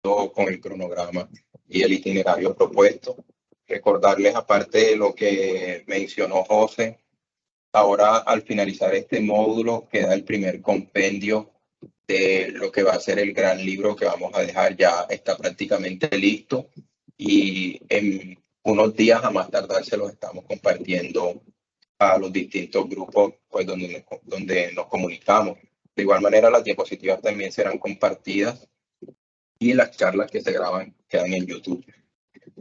acuerdo con el cronograma y el itinerario propuesto. Recordarles, aparte de lo que mencionó José, ahora al finalizar este módulo queda el primer compendio de lo que va a ser el gran libro que vamos a dejar. Ya está prácticamente listo y en unos días a más tardar se los estamos compartiendo a los distintos grupos pues, donde nos comunicamos. De igual manera, las diapositivas también serán compartidas y las charlas que se graban quedan en YouTube.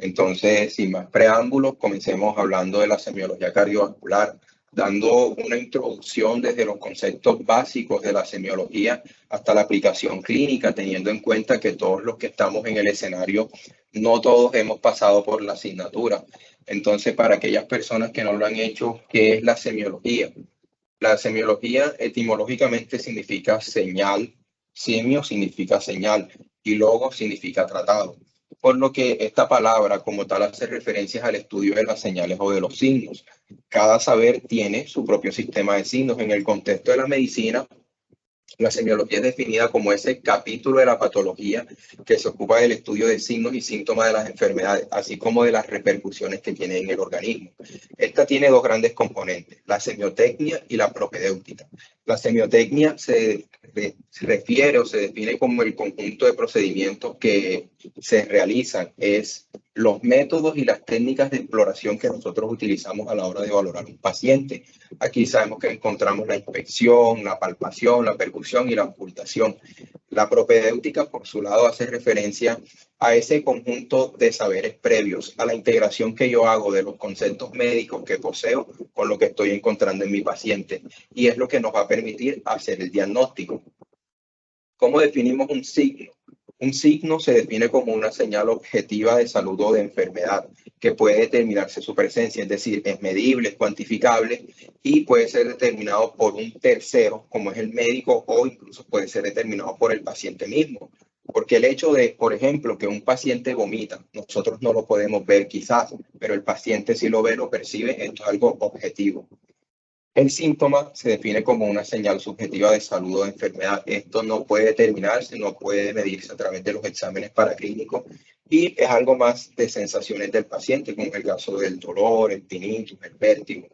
Entonces, sin más preámbulos, comencemos hablando de la semiología cardiovascular, dando una introducción desde los conceptos básicos de la semiología hasta la aplicación clínica, teniendo en cuenta que todos los que estamos en el escenario, no todos hemos pasado por la asignatura. Entonces, para aquellas personas que no lo han hecho, ¿qué es la semiología? La semiología etimológicamente significa señal, semio significa señal y logo significa tratado. Por lo que esta palabra como tal hace referencias al estudio de las señales o de los signos. Cada saber tiene su propio sistema de signos. En el contexto de la medicina, la semiología es definida como ese capítulo de la patología que se ocupa del estudio de signos y síntomas de las enfermedades, así como de las repercusiones que tiene en el organismo. Esta tiene dos grandes componentes, la semiotecnia y la propedéutica. La semiotecnia se refiere o se define como el conjunto de procedimientos que se realizan, es los métodos y las técnicas de exploración que nosotros utilizamos a la hora de valorar un paciente. Aquí sabemos que encontramos la inspección, la palpación, la percusión y la ocultación. La propedéutica, por su lado, hace referencia a ese conjunto de saberes previos, a la integración que yo hago de los conceptos médicos que poseo con lo que estoy encontrando en mi paciente. Y es lo que nos va a permitir hacer el diagnóstico. ¿Cómo definimos un signo? Un signo se define como una señal objetiva de salud o de enfermedad que puede determinarse su presencia, es decir, es medible, es cuantificable y puede ser determinado por un tercero, como es el médico, o incluso puede ser determinado por el paciente mismo. Porque el hecho de, por ejemplo, que un paciente vomita, nosotros no lo podemos ver quizás, pero el paciente sí lo ve, lo percibe, esto es algo objetivo. El síntoma se define como una señal subjetiva de salud o de enfermedad. Esto no puede determinarse, no puede medirse a través de los exámenes paraclínicos y es algo más de sensaciones del paciente, como el caso del dolor, el tinnitus, el vértigo.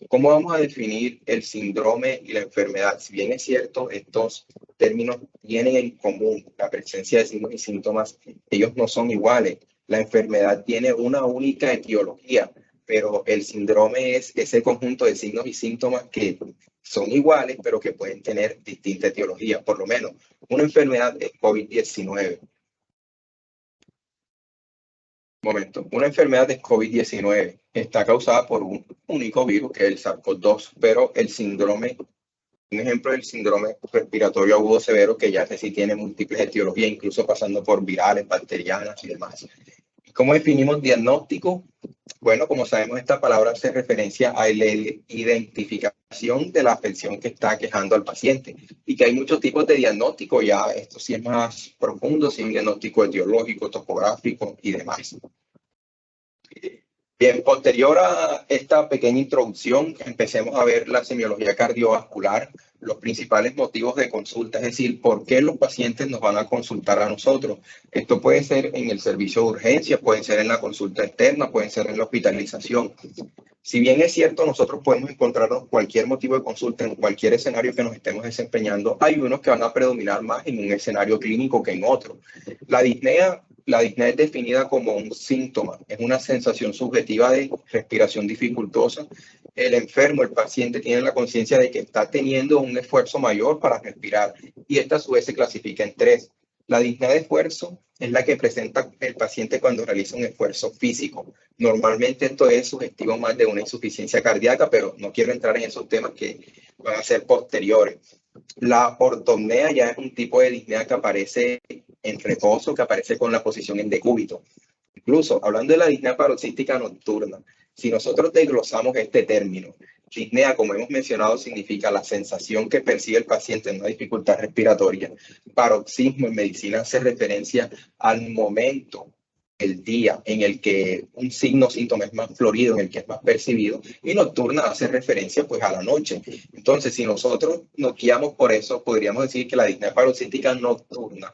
¿Cómo vamos a definir el síndrome y la enfermedad? Si bien es cierto, estos términos tienen en común la presencia de signos y síntomas, ellos no son iguales. La enfermedad tiene una única etiología, pero el síndrome es ese conjunto de signos y síntomas que son iguales, pero que pueden tener distinta etiología. Por lo menos, una enfermedad es COVID-19. Una enfermedad de COVID-19 está causada por un único virus, que es el SARS-CoV-2, pero el síndrome, un ejemplo del síndrome respiratorio agudo severo, que ya sí tiene múltiples etiologías, incluso pasando por virales, bacterianas y demás. ¿Cómo definimos diagnóstico? Bueno, como sabemos, esta palabra hace referencia a la identificación de la afección que está aquejando al paciente y que hay muchos tipos de diagnóstico, ya esto sí es más profundo, sin diagnóstico etiológico, topográfico y demás. Bien, posterior a esta pequeña introducción, empecemos a ver la semiología cardiovascular, los principales motivos de consulta, es decir, por qué los pacientes nos van a consultar a nosotros. Esto puede ser en el servicio de urgencia, puede ser en la consulta externa, puede ser en la hospitalización. Si bien es cierto, nosotros podemos encontrarnos cualquier motivo de consulta en cualquier escenario que nos estemos desempeñando, hay unos que van a predominar más en un escenario clínico que en otro. La disnea es definida como un síntoma, es una sensación subjetiva de respiración dificultosa. El enfermo, el paciente, tiene la conciencia de que está teniendo un esfuerzo mayor para respirar y esta a su vez se clasifica en tres. La disnea de esfuerzo es la que presenta el paciente cuando realiza un esfuerzo físico. Normalmente esto es sugestivo más de una insuficiencia cardíaca, pero no quiero entrar en esos temas que van a ser posteriores. La ortopnea ya es un tipo de disnea que aparece en reposo, que aparece con la posición en decúbito. Incluso, hablando de la disnea paroxística nocturna, si nosotros desglosamos este término, disnea, como hemos mencionado, significa la sensación que percibe el paciente en una dificultad respiratoria. Paroxismo en medicina hace referencia al momento, el día en el que un signo o síntoma es más florido, en el que es más percibido, y nocturna hace referencia pues a la noche. Entonces, si nosotros nos guiamos por eso, podríamos decir que la disnea paroxística nocturna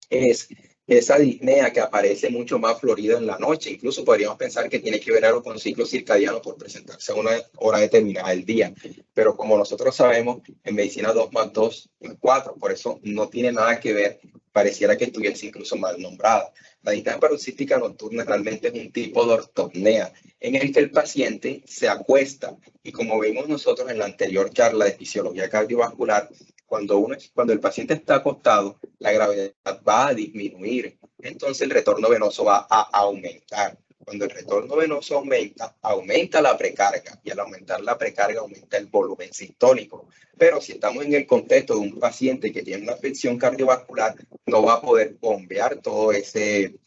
es esa disnea que aparece mucho más florida en la noche. Incluso podríamos pensar que tiene que ver algo con ciclo circadiano por presentarse a una hora determinada del día. Pero como nosotros sabemos, en medicina 2 más 2 es 4, por eso no tiene nada que ver, pareciera que estuviese incluso mal nombrada. La disnea paroxística nocturna realmente es un tipo de ortopnea en el que el paciente se acuesta y como vimos nosotros en la anterior charla de fisiología cardiovascular, cuando el paciente está acostado, la gravedad va a disminuir, entonces el retorno venoso va a aumentar. Cuando el retorno venoso aumenta, aumenta la precarga y al aumentar la precarga aumenta el volumen sistólico. Pero si estamos en el contexto de un paciente que tiene una afección cardiovascular, no va a poder bombear todo ese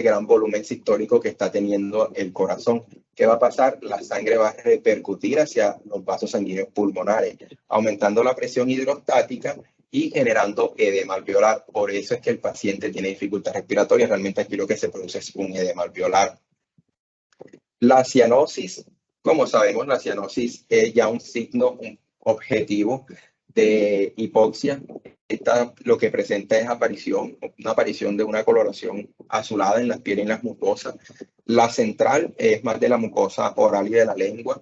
gran volumen sistólico que está teniendo el corazón. ¿Qué va a pasar? La sangre va a repercutir hacia los vasos sanguíneos pulmonares, aumentando la presión hidrostática y generando edema alveolar. Por eso es que el paciente tiene dificultad respiratoria. Realmente aquí lo que se produce es un edema alveolar. La cianosis, como sabemos, la cianosis es ya un signo objetivo de hipoxia. Lo que presenta es una aparición de una coloración azulada en las pieles y en las mucosas. La central es más de la mucosa oral y de la lengua.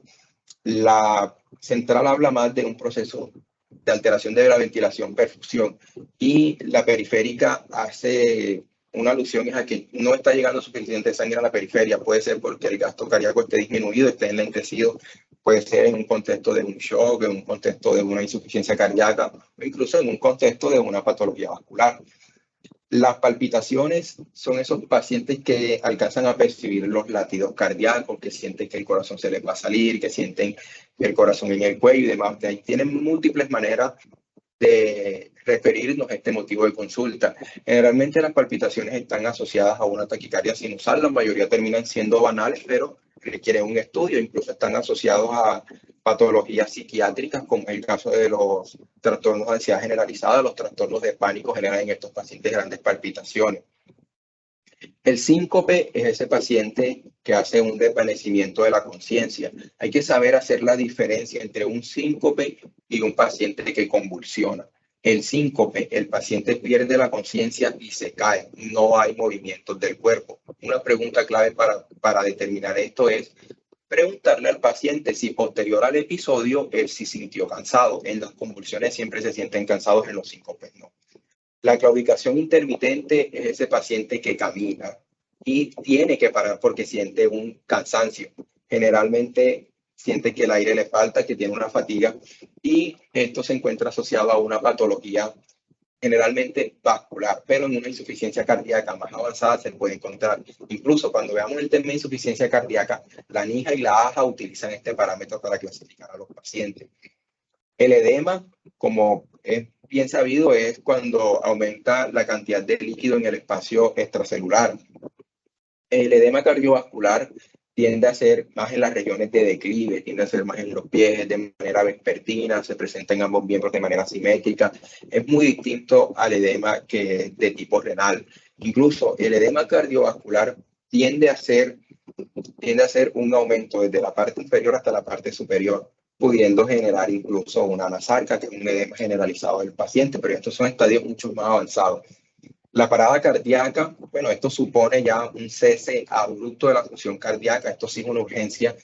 La central habla más de un proceso de alteración de la ventilación, perfusión, y la periférica hace una alusión a que no está llegando suficiente sangre a la periferia. Puede ser porque el gasto cardíaco esté disminuido, esté enlentecido, puede ser en un contexto de un shock, en un contexto de una insuficiencia cardíaca o incluso en un contexto de una patología vascular. Las palpitaciones son esos pacientes que alcanzan a percibir los latidos cardíacos, que sienten que el corazón se les va a salir, que sienten el corazón en el cuello y demás. Tienen múltiples maneras de referirnos a este motivo de consulta. Generalmente las palpitaciones están asociadas a una taquicardia sinusal, la mayoría terminan siendo banales, pero requieren un estudio, incluso están asociados a patologías psiquiátricas, como es el caso de los trastornos de ansiedad generalizada, los trastornos de pánico generan en estos pacientes grandes palpitaciones. El síncope es ese paciente que hace un desvanecimiento de la conciencia. Hay que saber hacer la diferencia entre un síncope y un paciente que convulsiona. El síncope, el paciente pierde la conciencia y se cae. No hay movimientos del cuerpo. Una pregunta clave para determinar esto es preguntarle al paciente si posterior al episodio él sí sintió cansado. En las convulsiones siempre se sienten cansados, en los síncopes no. La claudicación intermitente es ese paciente que camina y tiene que parar porque siente un cansancio. Generalmente siente que el aire le falta, que tiene una fatiga, y esto se encuentra asociado a una patología generalmente vascular, pero en una insuficiencia cardíaca más avanzada se puede encontrar. Incluso cuando veamos el tema de insuficiencia cardíaca, la NIJA y la AJA utilizan este parámetro para clasificar a los pacientes. El edema, como es bien sabido, es cuando aumenta la cantidad de líquido en el espacio extracelular. El edema cardiovascular tiende a ser más en las regiones de declive, tiende a ser más en los pies, de manera vespertina, se presenta en ambos miembros de manera simétrica. Es muy distinto al edema que es de tipo renal. Incluso el edema cardiovascular tiende a ser un aumento desde la parte inferior hasta la parte superior, pudiendo generar incluso una anasarca, que es un edema generalizado del paciente, pero estos son estadios mucho más avanzados. La parada cardíaca, bueno, esto supone ya un cese abrupto de la función cardíaca. Esto sí es una urgencia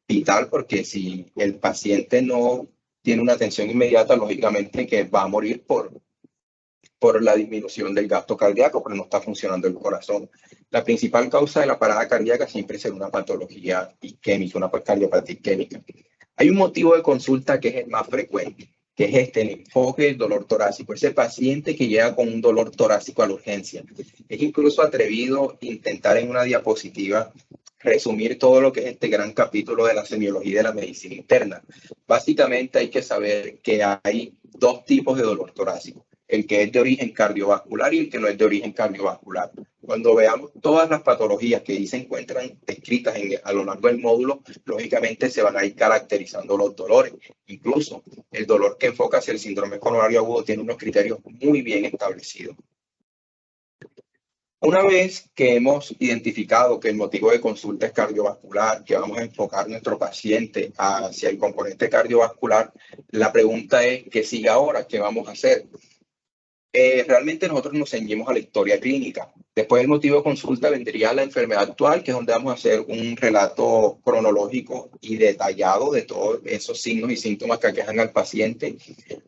vital, porque si el paciente no tiene una atención inmediata, lógicamente que va a morir por la disminución del gasto cardíaco, pero no está funcionando el corazón. La principal causa de la parada cardíaca siempre será una patología isquémica, una cardiopatía isquémica. Hay un motivo de consulta que es el más frecuente, que es el enfoque del dolor torácico, ese paciente que llega con un dolor torácico a la urgencia. Es incluso atrevido intentar en una diapositiva resumir todo lo que es este gran capítulo de la semiología de la medicina interna. Básicamente hay que saber que hay dos tipos de dolor torácico, el que es de origen cardiovascular y el que no es de origen cardiovascular. Cuando veamos todas las patologías que ahí se encuentran descritas a lo largo del módulo, lógicamente se van a ir caracterizando los dolores. Incluso el dolor que enfoca hacia el síndrome coronario agudo tiene unos criterios muy bien establecidos. Una vez que hemos identificado que el motivo de consulta es cardiovascular, que vamos a enfocar nuestro paciente hacia el componente cardiovascular, la pregunta es, ¿qué sigue ahora? ¿Qué vamos a hacer? realmente nosotros nos ceñimos a la historia clínica. Después del motivo de consulta vendría la enfermedad actual, que es donde vamos a hacer un relato cronológico y detallado de todos esos signos y síntomas que aquejan al paciente,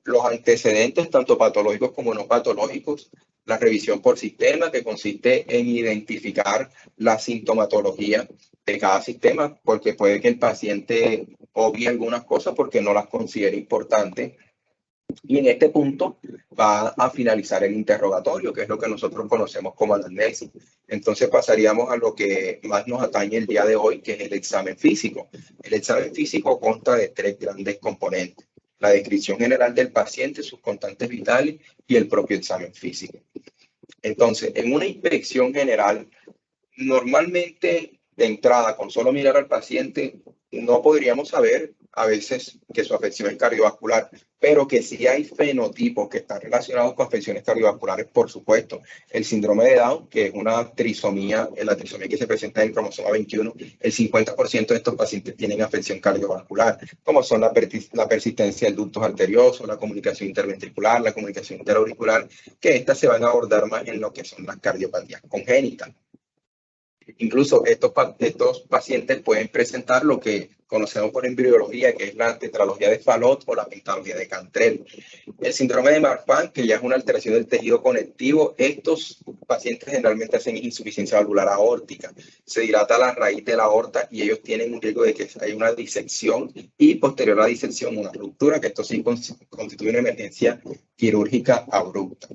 los antecedentes, tanto patológicos como no patológicos, la revisión por sistema, que consiste en identificar la sintomatología de cada sistema, porque puede que el paciente obvie algunas cosas porque no las considere importantes. Y en este punto va a finalizar el interrogatorio, que es lo que nosotros conocemos como anamnesis. Entonces pasaríamos a lo que más nos atañe el día de hoy, que es el examen físico. El examen físico consta de 3 grandes componentes: la descripción general del paciente, sus constantes vitales y el propio examen físico. Entonces, en una inspección general, normalmente de entrada, con solo mirar al paciente, no podríamos saber a veces que su afección es cardiovascular, pero que sí hay fenotipos que están relacionados con afecciones cardiovasculares, por supuesto. El síndrome de Down, que es una trisomía, la trisomía que se presenta en el cromosoma 21, el 50% de estos pacientes tienen afección cardiovascular, como son la persistencia del ductus arterioso, la comunicación interventricular, la comunicación interauricular, que estas se van a abordar más en lo que son las cardiopatías congénitas. Incluso estos pacientes pueden presentar lo que conocemos por embriología, que es la tetralogía de Fallot o la pentalogía de Cantrell. El síndrome de Marfan, que ya es una alteración del tejido conectivo, estos pacientes generalmente hacen insuficiencia valvular aórtica. Se dilata la raíz de la aorta y ellos tienen un riesgo de que haya una disección y posterior a la disección una ruptura, que esto sí constituye una emergencia quirúrgica abrupta.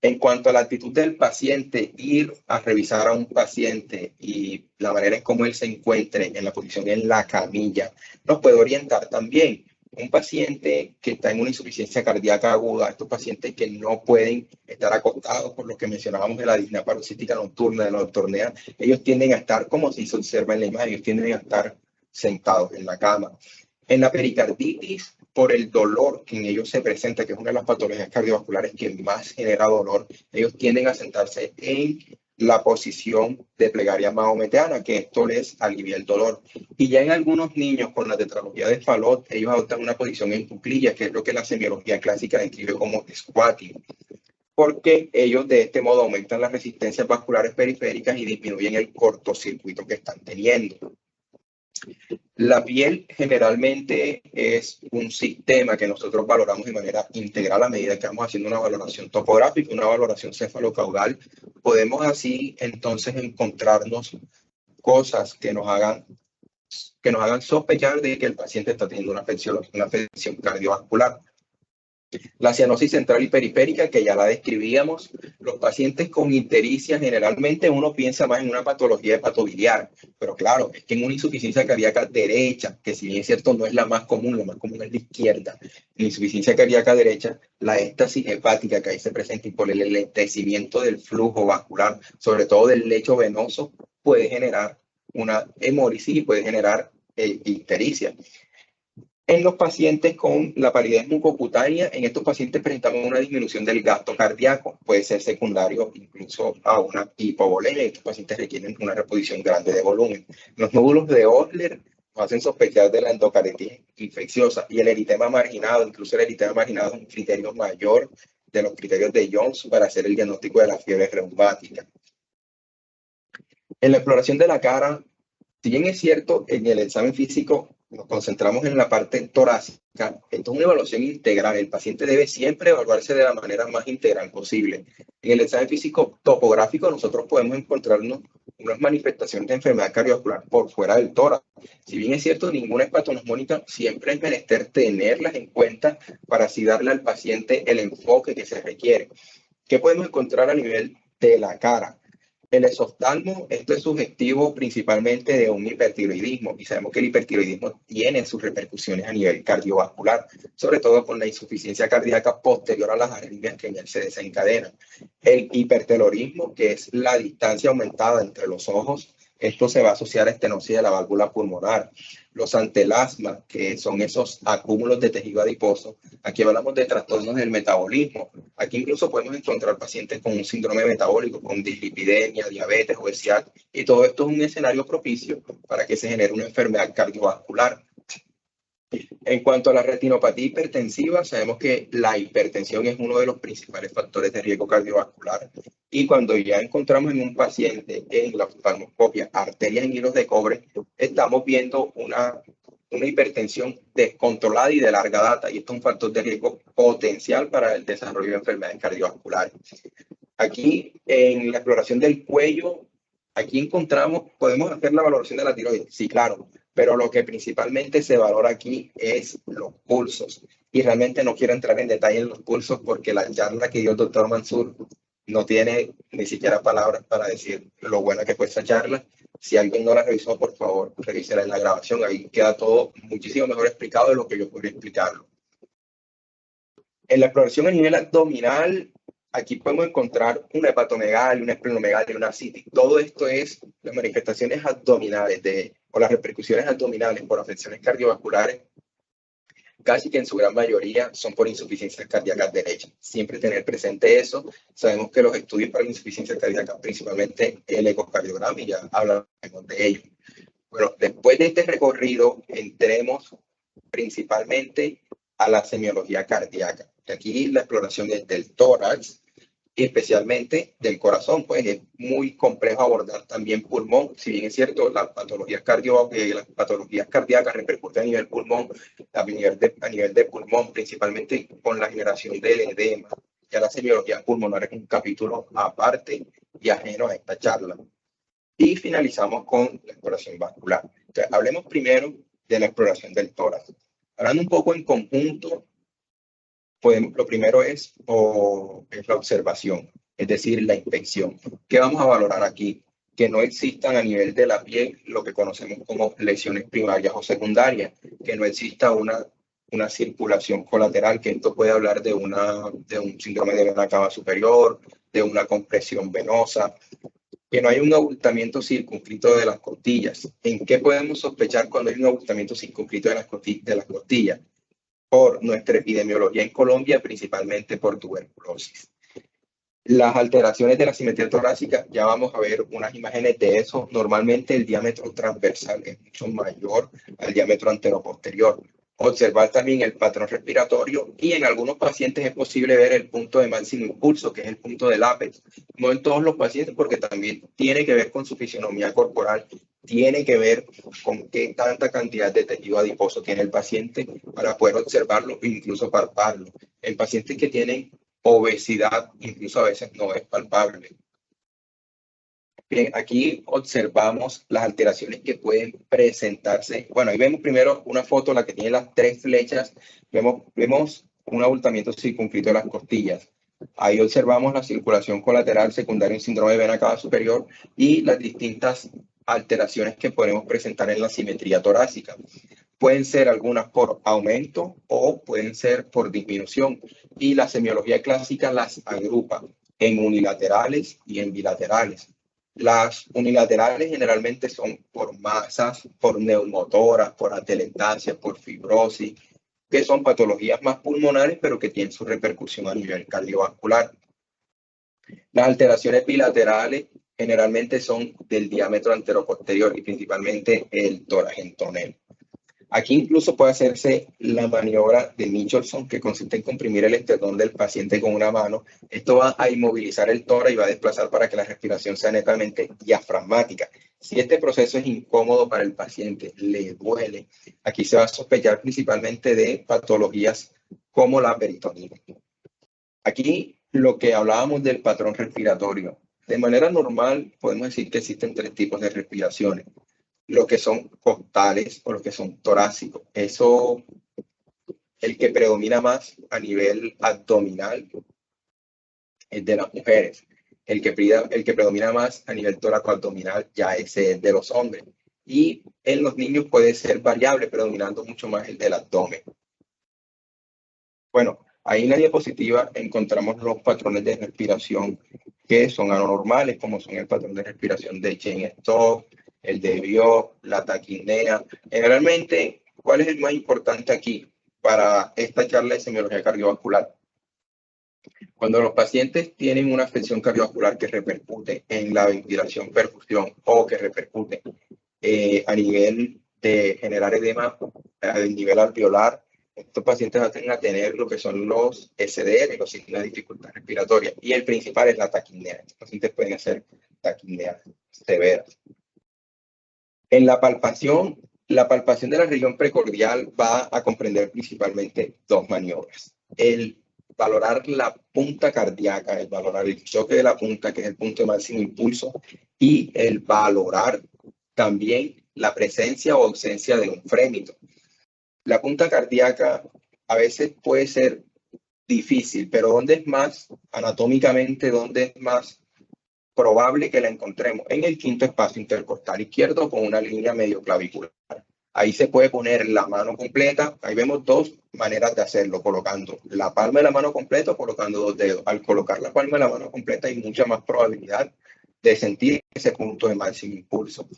En cuanto a la actitud del paciente, ir a revisar a un paciente y la manera en cómo él se encuentre en la posición en la camilla, nos puede orientar también. Un paciente que está en una insuficiencia cardíaca aguda, estos pacientes que no pueden estar acostados, por lo que mencionábamos de la disnea paroxística nocturna, de la nocturnea, ellos tienden a estar, como si se observa en la imagen, ellos tienden a estar sentados en la cama. En la pericarditis, por el dolor que en ellos se presenta, que es una de las patologías cardiovasculares que más genera dolor, ellos tienden a sentarse en la posición de plegaria mahometeana, que esto les alivia el dolor. Y ya en algunos niños con la tetralogía de Fallot, ellos adoptan una posición en cuclillas, que es lo que la semiología clásica describe como squatting, porque ellos de este modo aumentan las resistencias vasculares periféricas y disminuyen el cortocircuito que están teniendo. La piel generalmente es un sistema que nosotros valoramos de manera integral a medida que vamos haciendo una valoración topográfica, una valoración cefalocaudal. Podemos así entonces encontrarnos cosas que nos hagan sospechar de que el paciente está teniendo una afección cardiovascular. La cianosis central y periférica, que ya la describíamos. Los pacientes con ictericia, generalmente uno piensa más en una patología hepatobiliar, pero claro, es que en una insuficiencia cardíaca derecha, que si bien es cierto no es la más común es la izquierda. En la insuficiencia cardíaca derecha, la éstasis hepática que ahí se presenta y por el enlentecimiento del flujo vascular, sobre todo del lecho venoso, puede generar una hemólisis y puede generar ictericia. En los pacientes con la palidez mucocutánea, en estos pacientes presentamos una disminución del gasto cardíaco, puede ser secundario incluso a una hipovolemia. Estos pacientes requieren una reposición grande de volumen. Los nódulos de Osler nos hacen sospechar de la endocarditis infecciosa y el eritema marginado, incluso el eritema marginado es un criterio mayor de los criterios de Jones para hacer el diagnóstico de la fiebre reumática. En la exploración de la cara, si bien es cierto, en el examen físico nos concentramos en la parte torácica, esto es una evaluación integral. El paciente debe siempre evaluarse de la manera más integral posible. En el examen físico topográfico nosotros podemos encontrarnos unas manifestaciones de enfermedad cardiovascular por fuera del tórax. Si bien es cierto, ninguna es patognomónica, siempre es menester tenerlas en cuenta para así darle al paciente el enfoque que se requiere. ¿Qué podemos encontrar a nivel de la cara? El exoftalmo, esto es sugestivo principalmente de un hipertiroidismo y sabemos que el hipertiroidismo tiene sus repercusiones a nivel cardiovascular, sobre todo con la insuficiencia cardíaca posterior a las arritmias que en él se desencadenan. El hipertelorismo, que es la distancia aumentada entre los ojos, esto se va a asociar a estenosis de la válvula pulmonar. Los antelasmas, que son esos acúmulos de tejido adiposo, aquí hablamos de trastornos del metabolismo. Aquí incluso podemos encontrar pacientes con un síndrome metabólico, con dislipidemia, diabetes, obesidad, y todo esto es un escenario propicio para que se genere una enfermedad cardiovascular. En cuanto a la retinopatía hipertensiva, sabemos que la hipertensión es uno de los principales factores de riesgo cardiovascular. Y cuando ya encontramos en un paciente en la oftalmoscopia arterias en hilos de cobre, estamos viendo una hipertensión descontrolada y de larga data. Y esto es un factor de riesgo potencial para el desarrollo de enfermedades cardiovasculares. Aquí, en la exploración del cuello, aquí encontramos, podemos hacer la valoración de la tiroides. Sí, claro. Pero lo que principalmente se valora aquí es los pulsos. Y realmente no quiero entrar en detalle en los pulsos porque la charla que dio el doctor Mansur no tiene ni siquiera palabras para decir lo buena que fue esa charla. Si alguien no la revisó, por favor, revísela en la grabación. Ahí queda todo muchísimo mejor explicado de lo que yo podría explicarlo. En la exploración a nivel abdominal, aquí podemos encontrar una hepatomegalia, una esplenomegalia, una ascitis. Todo esto es las manifestaciones abdominales o las repercusiones abdominales por afecciones cardiovasculares, casi que en su gran mayoría son por insuficiencias cardíacas derechas. Siempre tener presente eso. Sabemos que los estudios para la insuficiencia cardíaca, principalmente el ecocardiograma, y ya hablaremos de ello. Bueno, después de este recorrido, entremos principalmente a la semiología cardíaca. Aquí la exploración es del tórax y especialmente del corazón, pues es muy complejo abordar también pulmón. Si bien es cierto, las patologías cardíacas repercuten a nivel pulmón, a nivel de pulmón, principalmente con la generación del edema. Ya la semiología pulmonar es un capítulo aparte y ajeno a esta charla. Y finalizamos con la exploración vascular. Entonces, hablemos primero de la exploración del tórax. Hablando un poco en conjunto, lo primero es la observación, es decir, la inspección. ¿Qué vamos a valorar aquí? Que no existan a nivel de la piel lo que conocemos como lesiones primarias o secundarias, que no exista una circulación colateral, que esto puede hablar de un síndrome de vena cava superior, de una compresión venosa, que no hay un abultamiento circunscrito de las costillas. ¿En qué podemos sospechar cuando hay un abultamiento circunscrito de las costillas? Por nuestra epidemiología en Colombia, principalmente por tuberculosis. Las alteraciones de la simetría torácica, ya vamos a ver unas imágenes de eso. Normalmente el diámetro transversal es mucho mayor al diámetro anteroposterior. Observar también el patrón respiratorio y en algunos pacientes es posible ver el punto de máximo impulso, que es el punto del ápex. No en todos los pacientes, porque también tiene que ver con su fisionomía corporal, tiene que ver con qué tanta cantidad de tejido adiposo tiene el paciente para poder observarlo e incluso palparlo. En pacientes que tienen obesidad, incluso a veces no es palpable. Bien, aquí observamos las alteraciones que pueden presentarse. Bueno, ahí vemos primero una foto, la que tiene las 3 flechas. Vemos un abultamiento circunscrito de las costillas. Ahí observamos la circulación colateral secundaria en síndrome de vena cava superior y las distintas alteraciones que podemos presentar en la simetría torácica. Pueden ser algunas por aumento o pueden ser por disminución. Y la semiología clásica las agrupa en unilaterales y en bilaterales. Las unilaterales generalmente son por masas, por neumotoras, por atelectasia, por fibrosis, que son patologías más pulmonares, pero que tienen su repercusión a nivel cardiovascular. Las alteraciones bilaterales generalmente son del diámetro anteroposterior y principalmente el tórax en tonel. Aquí incluso puede hacerse la maniobra de Michelson, que consiste en comprimir el esternón del paciente con una mano. Esto va a inmovilizar el tórax y va a desplazar para que la respiración sea netamente diafragmática. Si este proceso es incómodo para el paciente, le duele, aquí se va a sospechar principalmente de patologías como la peritonitis. Aquí lo que hablábamos del patrón respiratorio. De manera normal podemos decir que existen 3 tipos de respiraciones. Lo que son costales o los que son torácicos. Eso, el que predomina más a nivel abdominal es de las mujeres. El que predomina más a nivel toracoabdominal ya ese es de los hombres. Y en los niños puede ser variable, predominando mucho más el del abdomen. Bueno, ahí en la diapositiva encontramos los patrones de respiración que son anormales, como son el patrón de respiración de Cheyne-Stokes, el de Biot, la taquipnea. Generalmente, ¿cuál es el más importante aquí para esta charla de semiología cardiovascular? Cuando los pacientes tienen una afección cardiovascular que repercute en la ventilación, perfusión o que repercute a nivel de generar edema al nivel alveolar. Estos pacientes van a tener lo que son los SDR, los signos de dificultad respiratoria, y el principal es la taquipnea. Estos pacientes pueden hacer taquipnea severas. En la palpación de la región precordial va a comprender principalmente dos maniobras. El valorar la punta cardíaca, el valorar el choque de la punta, que es el punto de máximo impulso, y el valorar también la presencia o ausencia de un frémito. La punta cardíaca a veces puede ser difícil, pero ¿dónde es más anatómicamente, dónde es más probable que la encontremos? En el quinto espacio intercostal izquierdo con una línea medio clavicular. Ahí se puede poner la mano completa. Ahí vemos dos maneras de hacerlo, colocando la palma de la mano completa o colocando dos dedos. Al colocar la palma de la mano completa hay mucha más probabilidad de sentir ese punto de máximo impulso.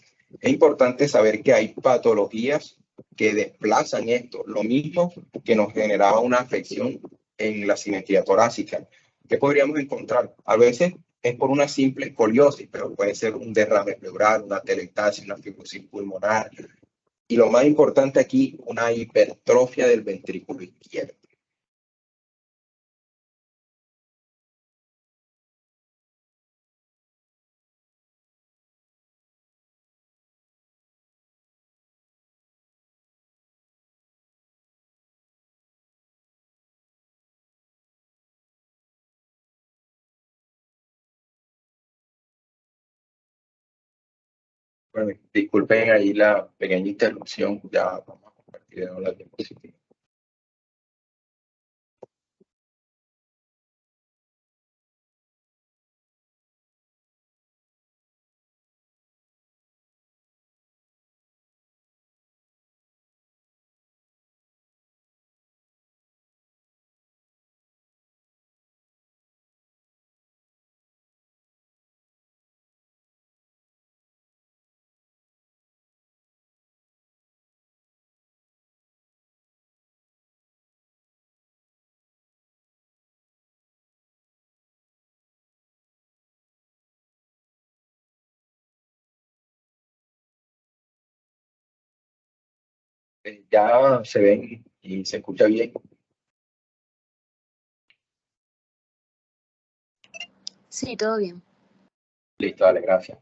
Es importante saber que hay patologías que desplazan esto, lo mismo que nos generaba una afección en la simetría torácica. ¿Qué podríamos encontrar? A veces es por una simple escoliosis, pero puede ser un derrame pleural, una atelectasia, una fibrosis pulmonar, y lo más importante aquí, una hipertrofia del ventrículo izquierdo. Bueno, disculpen ahí la pequeña interrupción, ya vamos a compartir la diapositiva. Ya se ven y se escucha bien. Sí, todo bien. Listo, dale, gracias.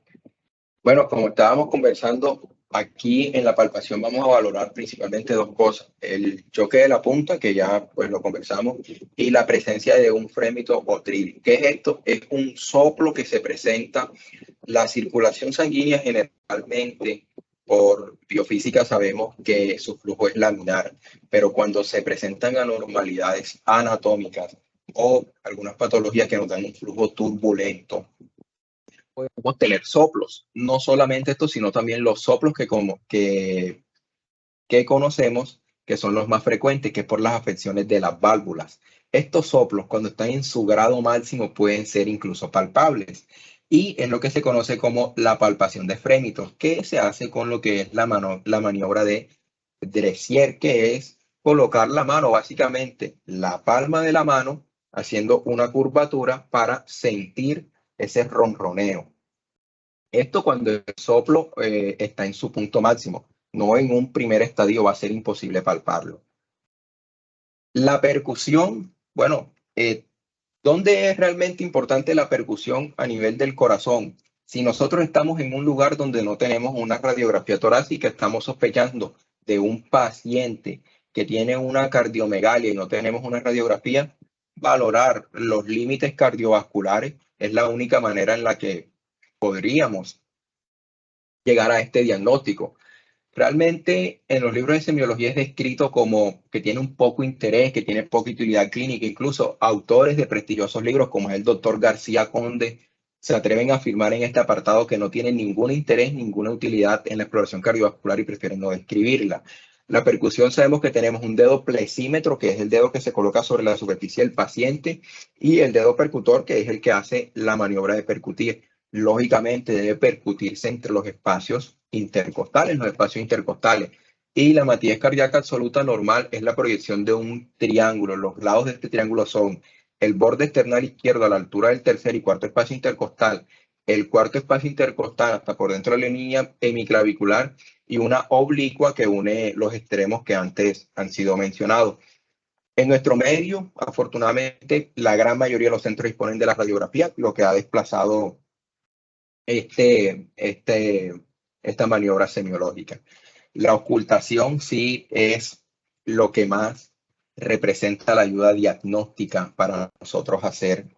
Bueno, como estábamos conversando, aquí en la palpación vamos a valorar principalmente dos cosas. El choque de la punta, que ya pues lo conversamos, y la presencia de un frémito o tril. ¿Qué es esto? Es un soplo que se presenta. La circulación sanguínea generalmente, por biofísica sabemos que su flujo es laminar, pero cuando se presentan anormalidades anatómicas o algunas patologías que nos dan un flujo turbulento, podemos tener soplos. No solamente esto, sino también los soplos que conocemos, que son los más frecuentes, que es por las afecciones de las válvulas. Estos soplos, cuando están en su grado máximo, pueden ser incluso palpables. Y es lo que se conoce como la palpación de frémitos, que se hace con lo que es la maniobra de Dressier, que es colocar la mano, básicamente la palma de la mano, haciendo una curvatura para sentir ese ronroneo. Esto cuando el soplo está en su punto máximo, no en un primer estadio va a ser imposible palparlo. La percusión, bueno, ¿dónde es realmente importante la percusión a nivel del corazón? Si nosotros estamos en un lugar donde no tenemos una radiografía torácica, estamos sospechando de un paciente que tiene una cardiomegalia y no tenemos una radiografía, valorar los límites cardiovasculares es la única manera en la que podríamos llegar a este diagnóstico. Realmente en los libros de semiología es descrito como que tiene un poco interés, que tiene poca utilidad clínica. Incluso autores de prestigiosos libros como es el doctor García Conde se atreven a afirmar en este apartado que no tiene ningún interés, ninguna utilidad en la exploración cardiovascular y prefieren no describirla. La percusión sabemos que tenemos un dedo plexímetro, que es el dedo que se coloca sobre la superficie del paciente, y el dedo percutor, que es el que hace la maniobra de percutir. Lógicamente debe percutirse entre los espacios intercostales, y la matriz cardíaca absoluta normal es la proyección de un triángulo. Los lados de este triángulo son el borde external izquierdo a la altura del tercer y cuarto espacio intercostal, el cuarto espacio intercostal hasta por dentro de la línea hemiclavicular y una oblicua que une los extremos que antes han sido mencionados. En nuestro medio, afortunadamente, la gran mayoría de los centros disponen de la radiografía, lo que ha desplazado esta maniobra semiológica. La ocultación sí es lo que más representa la ayuda diagnóstica para nosotros hacer,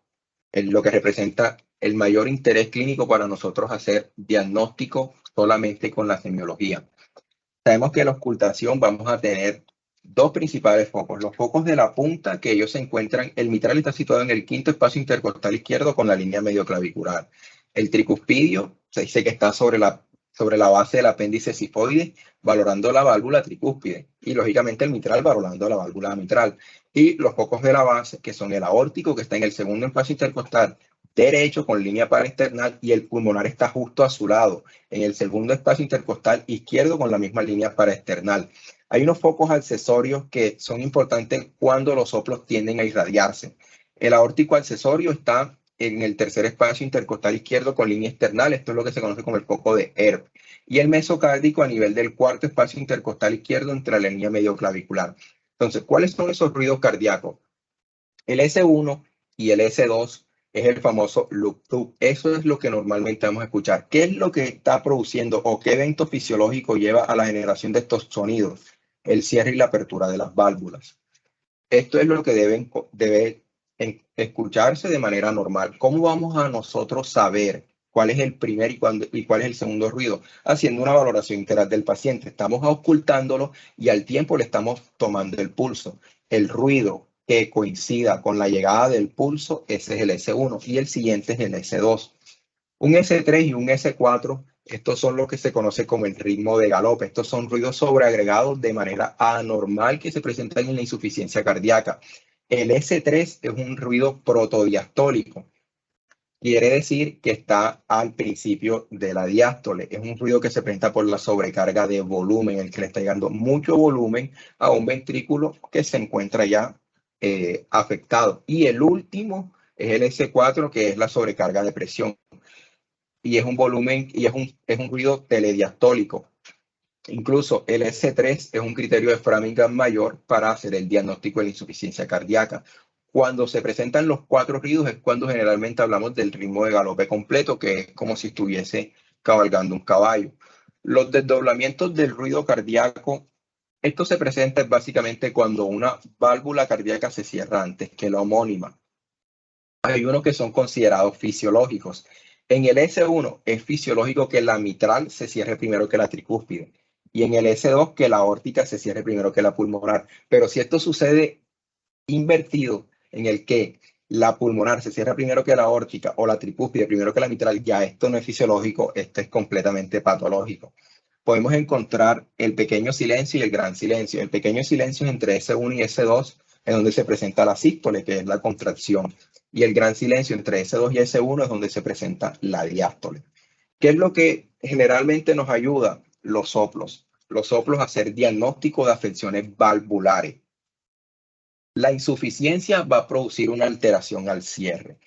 lo que representa el mayor interés clínico para nosotros hacer diagnóstico solamente con la semiología. Sabemos que en la ocultación vamos a tener dos principales focos. Los focos de la punta, que ellos se encuentran, el mitral está situado en el quinto espacio intercostal izquierdo con la línea medioclavicular. El tricuspidio se dice que está sobre la base del apéndice cifoide, valorando la válvula tricúspide. Y lógicamente el mitral valorando la válvula mitral. Y los focos de la base, que son el aórtico, que está en el segundo espacio intercostal derecho con línea paraesternal, y el pulmonar está justo a su lado, en el segundo espacio intercostal izquierdo con la misma línea paraesternal. Hay unos focos accesorios que son importantes cuando los soplos tienden a irradiarse. El aórtico accesorio está en el tercer espacio intercostal izquierdo con línea external. Esto es lo que se conoce como el foco de Ehrb. Y el mesocárdico a nivel del cuarto espacio intercostal izquierdo entre la línea medioclavicular. Entonces, ¿cuáles son esos ruidos cardíacos? El S1 y el S2 es el famoso loop-tube. Eso es lo que normalmente vamos a escuchar. ¿Qué es lo que está produciendo o qué evento fisiológico lleva a la generación de estos sonidos? El cierre y la apertura de las válvulas. Esto es lo que debe escucharse de manera normal. ¿Cómo vamos a nosotros saber cuál es el primer y cuál es el segundo ruido? Haciendo una valoración integral del paciente. Estamos auscultándolo y al tiempo le estamos tomando el pulso. El ruido que coincida con la llegada del pulso, ese es el S1 y el siguiente es el S2. Un S3 y un S4, estos son lo que se conoce como el ritmo de galope. Estos son ruidos sobreagregados de manera anormal que se presentan en la insuficiencia cardíaca. El S3 es un ruido protodiastólico. Quiere decir que está al principio de la diástole. Es un ruido que se presenta por la sobrecarga de volumen, el que le está llegando mucho volumen a un ventrículo que se encuentra ya afectado. Y el último es el S4, que es la sobrecarga de presión. Y es un volumen y es un ruido telediastólico. Incluso el S3 es un criterio de Framingham mayor para hacer el diagnóstico de la insuficiencia cardíaca. Cuando se presentan los cuatro ruidos es cuando generalmente hablamos del ritmo de galope completo, que es como si estuviese cabalgando un caballo. Los desdoblamientos del ruido cardíaco, esto se presenta básicamente cuando una válvula cardíaca se cierra antes que la homónima. Hay unos que son considerados fisiológicos. En el S1 es fisiológico que la mitral se cierre primero que la tricúspide. Y en el S2 que la aórtica se cierre primero que la pulmonar. Pero si esto sucede invertido, en el que la pulmonar se cierra primero que la aórtica o la tricúspide primero que la mitral, ya esto no es fisiológico, esto es completamente patológico. Podemos encontrar el pequeño silencio y el gran silencio. El pequeño silencio es entre S1 y S2, en donde se presenta la sístole, que es la contracción. Y el gran silencio entre S2 y S1 es donde se presenta la diástole. ¿Qué es lo que generalmente nos ayuda? Los soplos. Los soplos a hacer diagnóstico de afecciones valvulares. La insuficiencia va a producir una alteración al cierre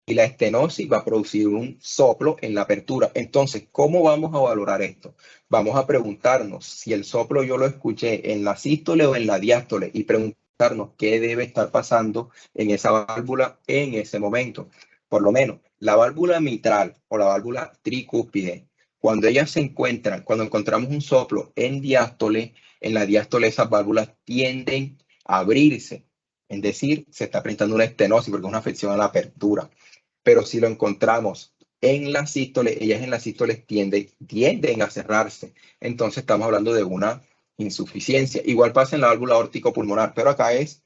y la estenosis va a producir un soplo en la apertura. Entonces, ¿cómo vamos a valorar esto? Vamos a preguntarnos si el soplo yo lo escuché en la sístole o en la diástole y preguntarnos qué debe estar pasando en esa válvula en ese momento. Por lo menos, la válvula mitral o la válvula tricúspide, cuando ellas se encuentran, cuando encontramos un soplo en diástole, en la diástole esas válvulas tienden a abrirse. Es decir, se está presentando una estenosis porque es una afección a la apertura. Pero si lo encontramos en la sístole, ellas en la sístole tienden a cerrarse. Entonces estamos hablando de una insuficiencia. Igual pasa en la válvula aórtico-pulmonar, pero acá es,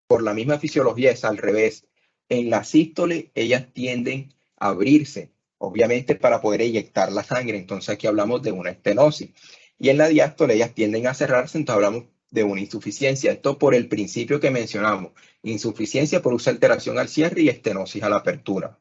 por la misma fisiología, es al revés. En la sístole, ellas tienden a abrirse, obviamente para poder eyectar la sangre. Entonces aquí hablamos de una estenosis. Y en la diástole, ellas tienden a cerrarse, entonces hablamos de una insuficiencia. Esto por el principio que mencionamos. Insuficiencia produce alteración al cierre y estenosis a la apertura.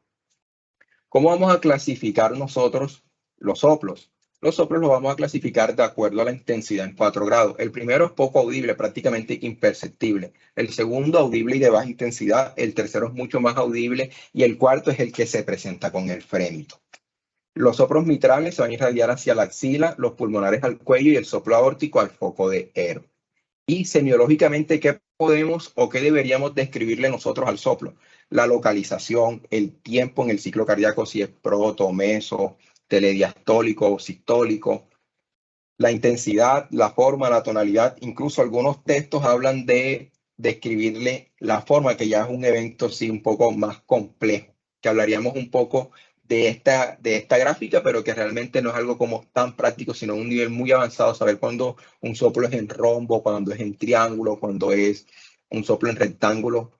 ¿Cómo vamos a clasificar nosotros los soplos? Los soplos los vamos a clasificar de acuerdo a la intensidad en 4 grados. El primero es poco audible, prácticamente imperceptible. El segundo, audible y de baja intensidad. El tercero es mucho más audible. Y el cuarto es el que se presenta con el frémito. Los soplos mitrales se van a irradiar hacia la axila, los pulmonares al cuello y el soplo aórtico al foco de Ehrlich. Y semiológicamente, ¿qué podemos o qué deberíamos describirle nosotros al soplo? La localización, el tiempo en el ciclo cardíaco, si es proto, meso, telediastólico o sistólico, la intensidad, la forma, la tonalidad. Incluso algunos textos hablan de describirle la forma, que ya es un evento sí un poco más complejo, que hablaríamos un poco de esta gráfica, pero que realmente no es algo como tan práctico, sino un nivel muy avanzado, saber cuándo un soplo es en rombo, cuándo es en triángulo, cuándo es un soplo en rectángulo,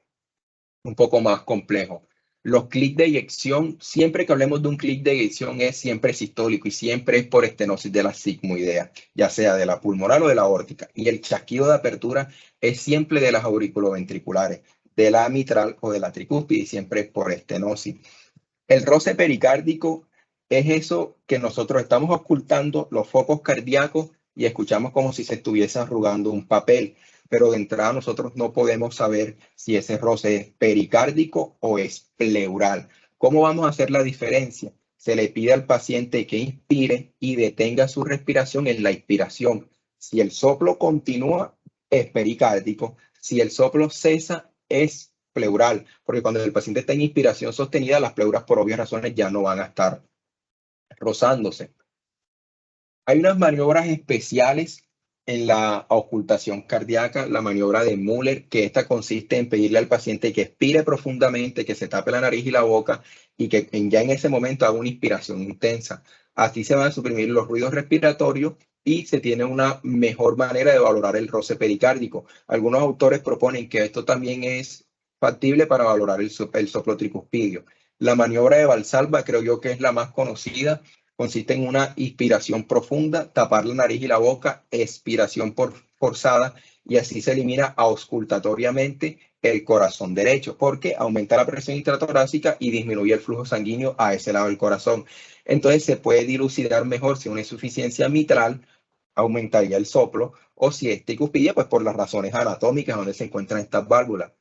un poco más complejo. Los clics de eyección, siempre que hablemos de un clic de eyección, es siempre sistólico y siempre es por estenosis de la sigmoidea, ya sea de la pulmonar o de la aórtica. Y el chasquido de apertura es siempre de las auriculoventriculares, de la mitral o de la tricúspide, y siempre es por estenosis. El roce pericárdico es eso que nosotros estamos ocultando los focos cardíacos y escuchamos como si se estuviese arrugando un papel, pero de entrada nosotros no podemos saber si ese roce es pericárdico o es pleural. ¿Cómo vamos a hacer la diferencia? Se le pide al paciente que inspire y detenga su respiración en la inspiración. Si el soplo continúa, es pericárdico. Si el soplo cesa, es pleural, porque cuando el paciente está en inspiración sostenida, las pleuras por obvias razones ya no van a estar rozándose. Hay unas maniobras especiales en la ocultación cardíaca, la maniobra de Müller, que esta consiste en pedirle al paciente que expire profundamente, que se tape la nariz y la boca y que ya en ese momento haga una inspiración intensa. Así se van a suprimir los ruidos respiratorios y se tiene una mejor manera de valorar el roce pericárdico. Algunos autores proponen que esto también es factible para valorar el soplo tricuspidio. La maniobra de Valsalva creo yo que es la más conocida. Consiste en una inspiración profunda, tapar la nariz y la boca, expiración forzada, y así se elimina auscultatoriamente el corazón derecho, porque aumenta la presión intratorácica y disminuye el flujo sanguíneo a ese lado del corazón. Entonces se puede dilucidar mejor si una insuficiencia mitral aumentaría el soplo o si es tricuspidia, pues por las razones anatómicas donde se encuentran estas válvulas.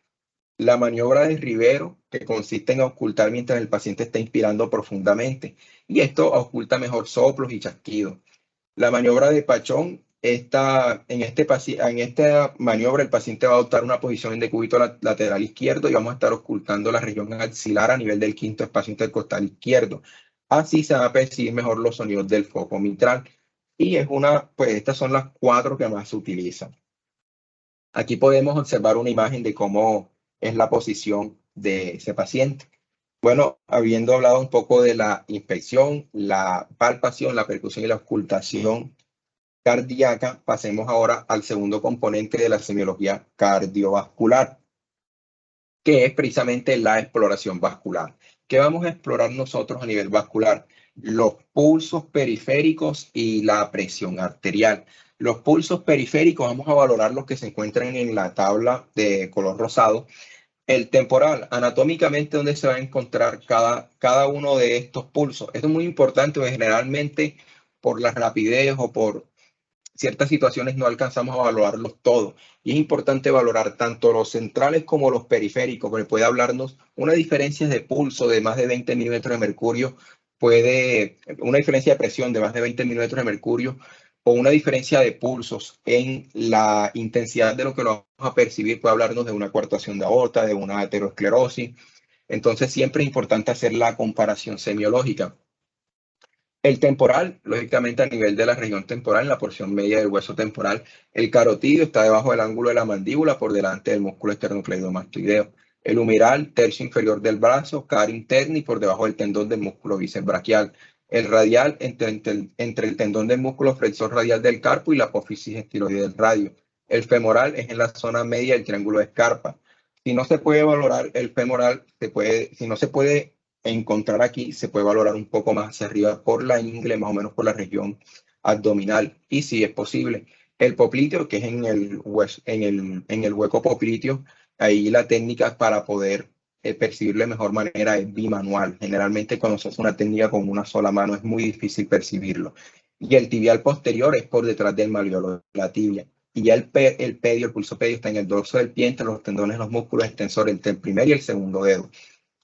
La maniobra de Rivero, que consiste en ocultar mientras el paciente está inspirando profundamente, y esto oculta mejor soplos y chasquidos. La maniobra de Pachón, en esta maniobra el paciente va a adoptar una posición en decúbito lateral izquierdo y vamos a estar ocultando la región axilar a nivel del quinto espacio intercostal izquierdo. Así se van a percibir mejor los sonidos del foco mitral. Y pues estas son las 4 que más se utilizan. Aquí podemos observar una imagen de cómo es la posición de ese paciente. Bueno, habiendo hablado un poco de la inspección, la palpación, la percusión y la auscultación cardíaca, pasemos ahora al segundo componente de la semiología cardiovascular, que es precisamente la exploración vascular. ¿Qué vamos a explorar nosotros a nivel vascular? Los pulsos periféricos y la presión arterial. Los pulsos periféricos vamos a valorar los que se encuentran en la tabla de color rosado. El temporal, anatómicamente, ¿dónde se va a encontrar cada uno de estos pulsos? Esto es muy importante, porque generalmente por la rapidez o por ciertas situaciones no alcanzamos a valorarlos todos. Y es importante valorar tanto los centrales como los periféricos, porque puede hablarnos una diferencia de pulso de más de 20 milímetros de mercurio, una diferencia de presión de más de 20 milímetros de mercurio, o una diferencia de pulsos en la intensidad de lo que lo vamos a percibir, puede hablarnos de una coartación de aorta, de una aterosclerosis. Entonces siempre es importante hacer la comparación semiológica. El temporal, lógicamente a nivel de la región temporal, en la porción media del hueso temporal, el carotidio está debajo del ángulo de la mandíbula, por delante del músculo esternocleidomastoideo. El humeral, tercio inferior del brazo, cara interna y por debajo del tendón del músculo bíceps braquial. El radial, entre el tendón del músculo flexor radial del carpo y la apófisis estiloide del radio. El femoral es en la zona media del triángulo de Scarpa. Si no se puede valorar el femoral, si no se puede encontrar aquí, se puede valorar un poco más hacia arriba por la ingle, más o menos por la región abdominal. Y si es posible, el popliteo, que es en el hueco popliteo, ahí la técnica para poder percibirlo de mejor manera es bimanual. Generalmente cuando se hace una técnica con una sola mano es muy difícil percibirlo. Y el tibial posterior es por detrás del malleolo de la tibia. Y ya el pulso pedio está en el dorso del pie, entre los tendones, los músculos extensores, entre el primer y el segundo dedo.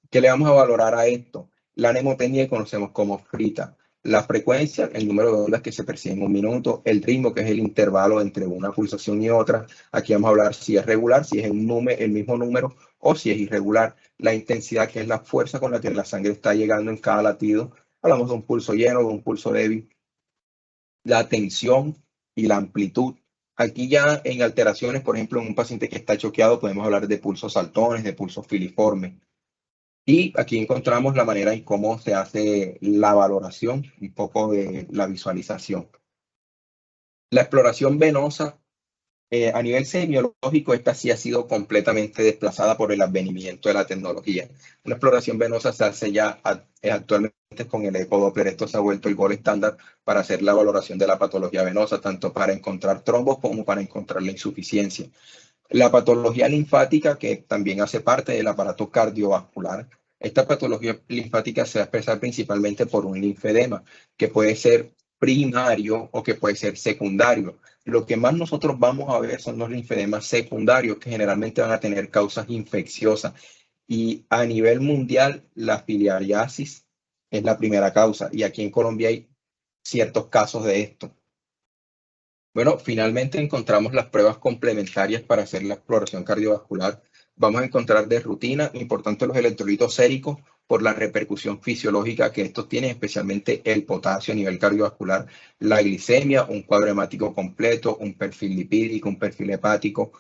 ¿Qué le vamos a valorar a esto? La mnemotecnia que conocemos como frita. la frecuencia, el número de ondas que se perciben en un minuto, el ritmo, que es el intervalo entre una pulsación y otra. Aquí vamos a hablar si es regular, si es el mismo número o si es irregular. La intensidad, que es la fuerza con la que la sangre está llegando en cada latido. Hablamos de un pulso lleno, de un pulso débil. La tensión y la amplitud. Aquí ya en alteraciones, por ejemplo, en un paciente que está choqueado, podemos hablar de pulsos saltones, de pulsos filiformes. Y aquí encontramos la manera en cómo se hace la valoración, un poco de la visualización. La exploración venosa, a nivel semiológico, esta sí ha sido completamente desplazada por el advenimiento de la tecnología. Una exploración venosa se hace ya actualmente con el ecodoppler. Esto se ha vuelto el gol estándar para hacer la valoración de la patología venosa, tanto para encontrar trombos como para encontrar la insuficiencia. La patología linfática, que también hace parte del aparato cardiovascular. Esta patología linfática se va a expresar principalmente por un linfedema, que puede ser primario o que puede ser secundario. Lo que más nosotros vamos a ver son los linfedemas secundarios, que generalmente van a tener causas infecciosas. Y a nivel mundial, la filariasis es la primera causa. Y aquí en Colombia hay ciertos casos de esto. Bueno, finalmente encontramos las pruebas complementarias para hacer la exploración cardiovascular. Vamos a encontrar de rutina, importante, los electrolitos séricos por la repercusión fisiológica que estos tienen, especialmente el potasio a nivel cardiovascular, la glicemia, un cuadro hemático completo, un perfil lipídico, un perfil hepático,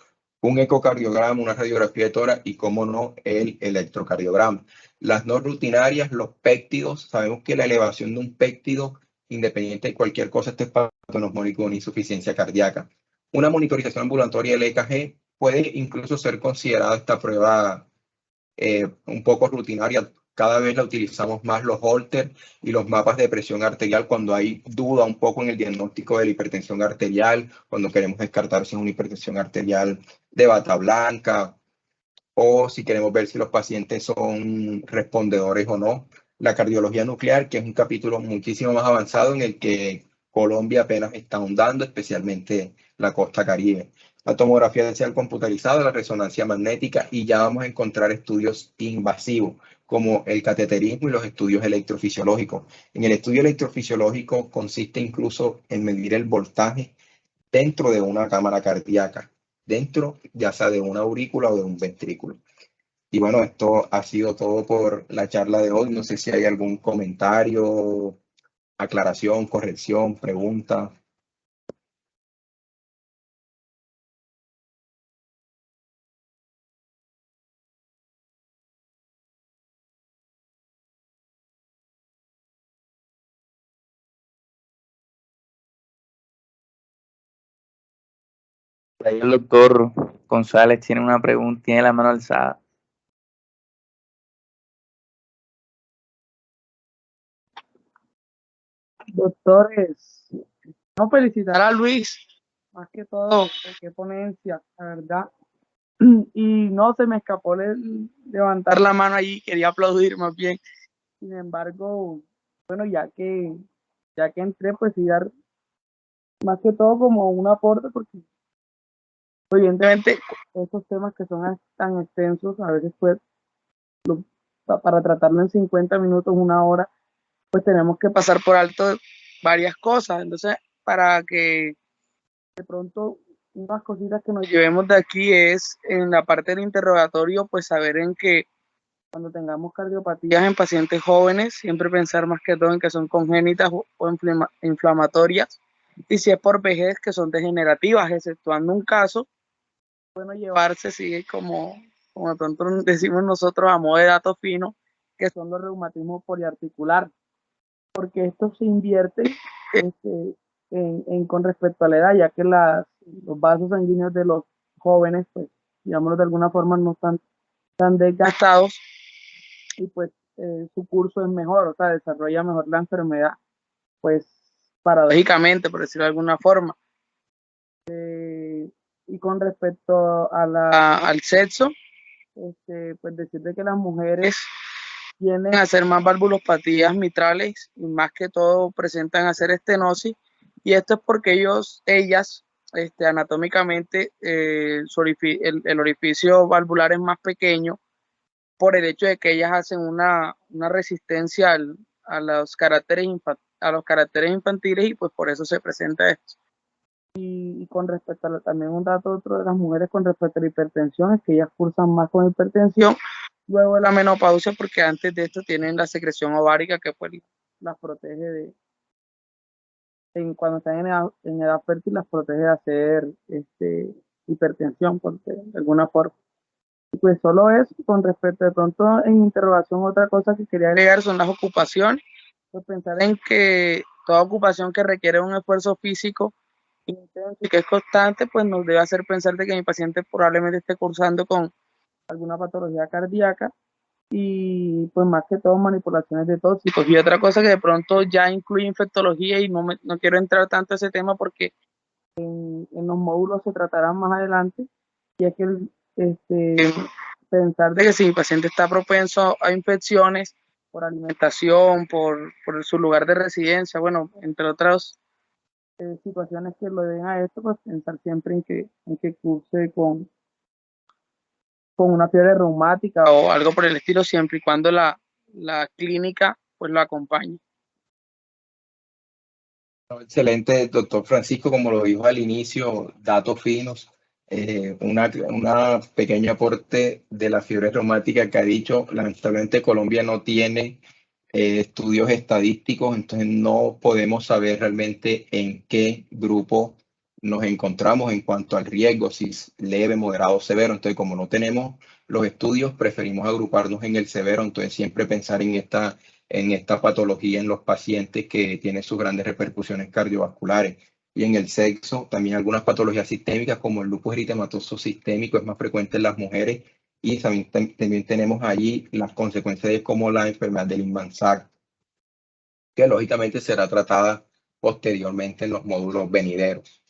un ecocardiograma, una radiografía de tórax y, cómo no, el electrocardiograma. Las no rutinarias, los péptidos. Sabemos que la elevación de un péptido, independiente de cualquier cosa, este es patognomónico de una insuficiencia cardíaca. Una monitorización ambulatoria del EKG puede incluso ser considerada esta prueba un poco rutinaria. Cada vez la utilizamos más los Holter y los mapas de presión arterial cuando hay duda un poco en el diagnóstico de la hipertensión arterial, cuando queremos descartar si es una hipertensión arterial de bata blanca, o si queremos ver si los pacientes son respondedores o no. La cardiología nuclear, que es un capítulo muchísimo más avanzado en el que Colombia apenas está ahondando, especialmente la costa Caribe. La tomografía axial computarizada, la resonancia magnética, y ya vamos a encontrar estudios invasivos como el cateterismo y los estudios electrofisiológicos. En el estudio electrofisiológico consiste incluso en medir el voltaje dentro de una cámara cardíaca, dentro ya sea de una aurícula o de un ventrículo. Y bueno, esto ha sido todo por la charla de hoy. No sé si hay algún comentario, aclaración, corrección, pregunta. Ahí el doctor González tiene una pregunta, tiene la mano alzada. Doctores, no, felicitar a Luis, más que todo, qué ponencia, la verdad. Y no se me escapó levantar la mano allí, quería aplaudir más bien. Sin embargo, bueno, ya que entré, pues sí dar más que todo como un aporte, porque evidentemente estos temas que son tan extensos, a veces pues para tratarlo en 50 minutos, una hora, pues tenemos que pasar por alto varias cosas. Entonces, para que de pronto unas cositas que nos llevemos de aquí es en la parte del interrogatorio, pues saber en que cuando tengamos cardiopatías en pacientes jóvenes, siempre pensar más que todo en que son congénitas o inflamatorias, y si es por vejez, que son degenerativas, exceptuando un caso, bueno, llevarse, sigue como de pronto decimos nosotros a modo de dato fino, que son los reumatismos poliarticulares, porque esto se invierte con respecto a la edad, ya que los vasos sanguíneos de los jóvenes, pues, digámoslo de alguna forma, no están tan desgastados y pues su curso es mejor, o sea, desarrolla mejor la enfermedad, pues paradójicamente, por decirlo de alguna forma. Y con respecto al sexo, pues decirle que las mujeres tienden a hacer más valvulopatías mitrales y más que todo presentan a hacer estenosis, y esto es porque ellas anatómicamente el orificio valvular es más pequeño por el hecho de que ellas hacen una resistencia los caracteres infantiles y pues por eso se presenta esto. Y con respecto a también un dato otro de las mujeres con respecto a la hipertensión es que ellas cursan más con hipertensión luego de la menopausia porque antes de esto tienen la secreción ovárica que pues las protege cuando están en edad fértil las protege de hacer hipertensión de alguna forma. Y pues solo eso, con respecto de pronto en interrogación, otra cosa que quería agregar son las ocupaciones, pues pensar en que toda ocupación que requiere un esfuerzo físico intenso y que es constante, pues nos debe hacer pensar de que mi paciente probablemente esté cursando con alguna patología cardíaca y pues más que todo manipulaciones de tóxicos. Y otra cosa que de pronto ya incluye infectología y no quiero entrar tanto a ese tema porque en los módulos se tratarán más adelante, y es que pensar de que si mi paciente está propenso a infecciones por alimentación, por su lugar de residencia, bueno, entre otras situaciones que lo den a esto, pues pensar siempre en que curse con una fiebre reumática o algo por el estilo, siempre y cuando la clínica pues lo acompañe. Excelente, doctor Francisco, como lo dijo al inicio, datos finos. Una pequeña aporte de la fiebre reumática que ha dicho, lamentablemente Colombia no tiene estudios estadísticos, entonces no podemos saber realmente en qué grupo nos encontramos en cuanto al riesgo, si es leve, moderado o severo. Entonces, como no tenemos los estudios, preferimos agruparnos en el severo, entonces siempre pensar en esta patología en los pacientes que tiene sus grandes repercusiones cardiovasculares. Y en el sexo, también algunas patologías sistémicas como el lupus eritematoso sistémico es más frecuente en las mujeres, y también tenemos allí las consecuencias de como la enfermedad del Lehmann-Sachs, que lógicamente será tratada posteriormente en los módulos venideros.